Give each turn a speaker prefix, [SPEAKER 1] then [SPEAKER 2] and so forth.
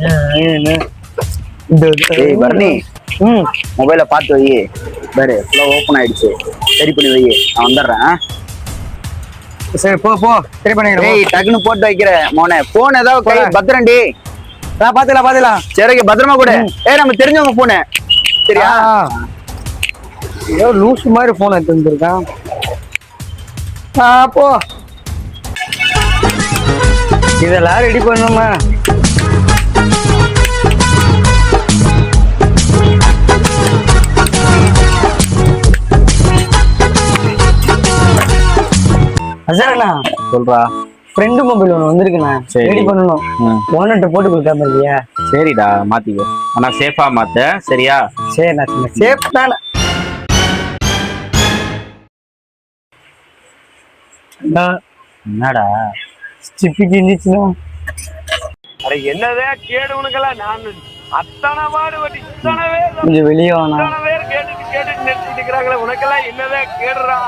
[SPEAKER 1] ஏய் பரணி, மொபைல பார்த்து வை. பாரு ஃபுல்லா ஓப்பன் ஆயிடுச்சு. சரி பண்ணி வை, நான் வந்துடுறேன்.
[SPEAKER 2] சரி போ போ, சரி பண்ணிக்கிறேன்.
[SPEAKER 1] ஏய் டக்குன்னு போட்டு வைக்கிற மோனே. போன் ஏதாவது கை பத்திரண்டி.
[SPEAKER 2] பாத்துக்கலாம்.
[SPEAKER 1] சரி பத்திரமா கூட. ஏய் நம்ம தெரிஞ்சவங்க போனு, சரியா?
[SPEAKER 2] ஏதோ லூசு மாதிரி போன் எடுத்து வந்துருக்கான். போ, இதெல்லாம் ரெடி பண்ணுமா? அசாரண்ணா
[SPEAKER 1] சொல்றா.
[SPEAKER 2] ஃப்ரெண்டு மொபைல் ஒன்று வந்திருக்குண்ணா, ரெடி பண்ணணும். ஓனர்கிட்ட போட்டு கொடுக்காம இல்லையா?
[SPEAKER 1] சரிடா மாத்திக்கோ, ஆனா சேஃபா மாத்த, சரியா?
[SPEAKER 2] சரிண்ணா, சேஃப் தானே.
[SPEAKER 1] என்னடா
[SPEAKER 2] ஸ்டிப்பிக்கு இருந்துச்சுன்னா
[SPEAKER 3] என்னதே கேடு உனக்கெல்லாம். நான் அத்தனை பாடுபட்டு இத்தனை பேர்
[SPEAKER 2] கொஞ்சம் வெளியே வேணா
[SPEAKER 3] கேட்டு நிறுத்திட்டு இருக்கிறாங்களே, உனக்கெல்லாம் என்னதே கேடுறா?